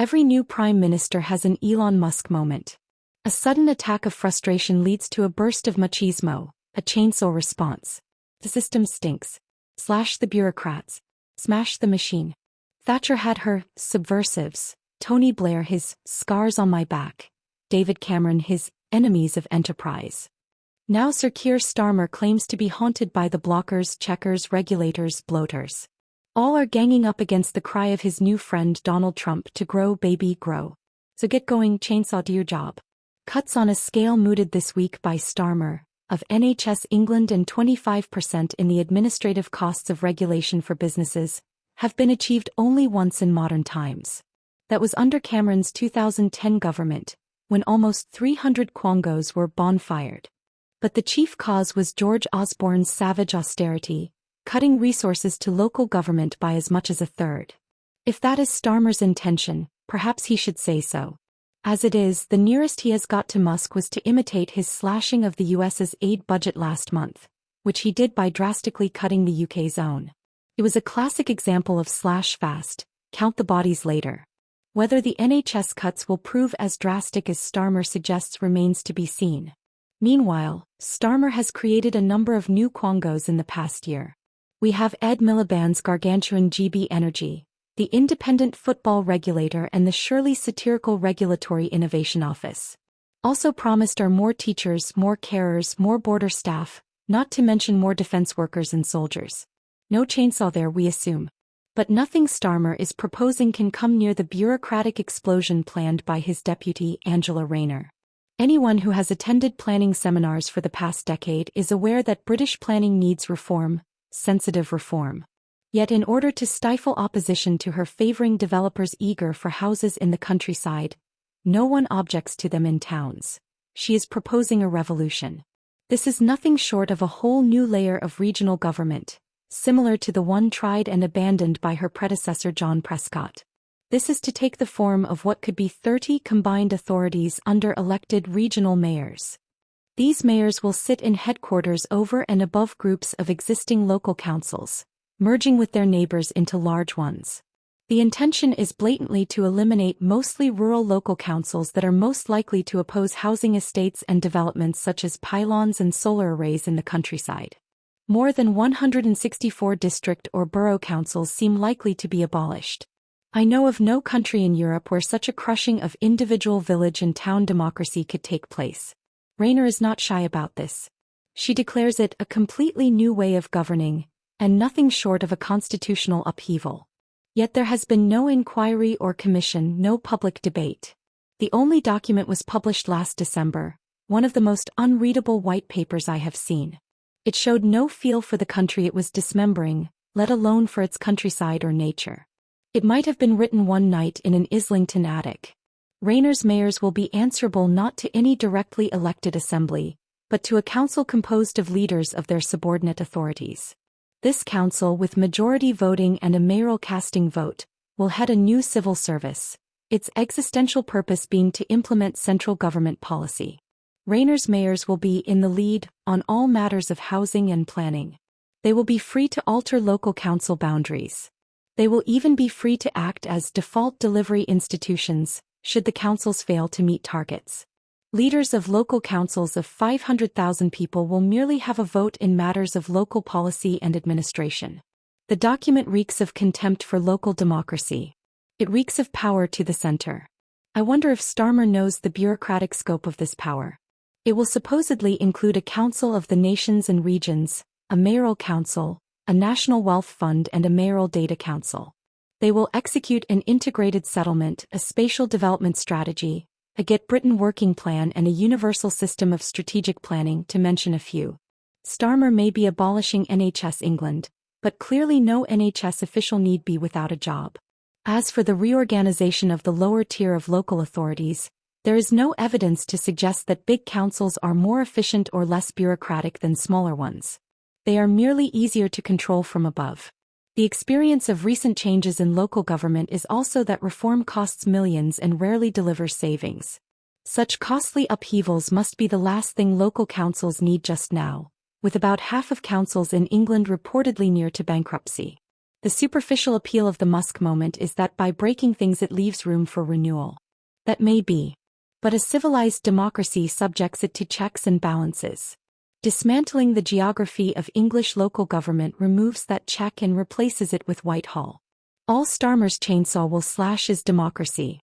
Every new prime minister has an Elon Musk moment. A sudden attack of frustration leads to a burst of machismo, a chainsaw response. The system stinks. Slash the bureaucrats. Smash the machine. Thatcher had her subversives, Tony Blair his scars on my back, David Cameron his enemies of enterprise. Now Sir Keir Starmer claims to be haunted by the blockers, checkers, regulators, bloaters. All are ganging up against the cry of his new friend Donald Trump to grow baby grow. So get going, chainsaw, do your job. Cuts on a scale mooted this week by Starmer, of NHS England and 25% in the administrative costs of regulation for businesses, have been achieved only once in modern times. That was under Cameron's 2010 government, when almost 300 quongos were bonfired. But the chief cause was George Osborne's savage austerity, cutting resources to local government by as much as a third. If that is Starmer's intention, perhaps he should say so. As it is, the nearest he has got to Musk was to imitate his slashing of the US's aid budget last month, which he did by drastically cutting the UK's own. It was a classic example of slash fast, count the bodies later. Whether the NHS cuts will prove as drastic as Starmer suggests remains to be seen. Meanwhile, Starmer has created a number of new quongos in the past year. We have Ed Miliband's gargantuan GB Energy, the independent football regulator, and the surely satirical Regulatory Innovation Office. Also promised are more teachers, more carers, more border staff, not to mention more defense workers and soldiers. No chainsaw there, we assume. But nothing Starmer is proposing can come near the bureaucratic explosion planned by his deputy Angela Rayner. Anyone who has attended planning seminars for the past decade is aware that British planning needs reform, sensitive reform. Yet in order to stifle opposition to her favoring developers eager for houses in the countryside, no one objects to them in towns. She is proposing a revolution. This is nothing short of a whole new layer of regional government, similar to the one tried and abandoned by her predecessor John Prescott. This is to take the form of what could be 30 combined authorities under elected regional mayors. These mayors will sit in headquarters over and above groups of existing local councils, merging with their neighbors into large ones. The intention is blatantly to eliminate mostly rural local councils that are most likely to oppose housing estates and developments such as pylons and solar arrays in the countryside. More than 164 district or borough councils seem likely to be abolished. I know of no country in Europe where such a crushing of individual village and town democracy could take place. Rayner is not shy about this. She declares it a completely new way of governing, and nothing short of a constitutional upheaval. Yet there has been no inquiry or commission, no public debate. The only document was published last December, one of the most unreadable white papers I have seen. It showed no feel for the country it was dismembering, let alone for its countryside or nature. It might have been written one night in an Islington attic. Rayner's mayors will be answerable not to any directly elected assembly, but to a council composed of leaders of their subordinate authorities. This council, with majority voting and a mayoral casting vote, will head a new civil service, its existential purpose being to implement central government policy. Rayner's mayors will be in the lead on all matters of housing and planning. They will be free to alter local council boundaries. They will even be free to act as default delivery institutions, should the councils fail to meet targets. Leaders of local councils of 500,000 people will merely have a vote in matters of local policy and administration. The document reeks of contempt for local democracy. It reeks of power to the center. I wonder if Starmer knows the bureaucratic scope of this power. It will supposedly include a council of the nations and regions, a mayoral council, a national wealth fund, and a mayoral data council. They will execute an integrated settlement, a spatial development strategy, a Get Britain working plan, and a universal system of strategic planning, to mention a few. Starmer may be abolishing NHS England, but clearly no NHS official need be without a job. As for the reorganization of the lower tier of local authorities, there is no evidence to suggest that big councils are more efficient or less bureaucratic than smaller ones. They are merely easier to control from above. The experience of recent changes in local government is also that reform costs millions and rarely delivers savings. Such costly upheavals must be the last thing local councils need just now, with about half of councils in England reportedly near to bankruptcy. The superficial appeal of the Musk moment is that by breaking things it leaves room for renewal. That may be. But a civilized democracy subjects it to checks and balances. Dismantling the geography of English local government removes that check and replaces it with Whitehall. All Starmer's chainsaw will slash is democracy.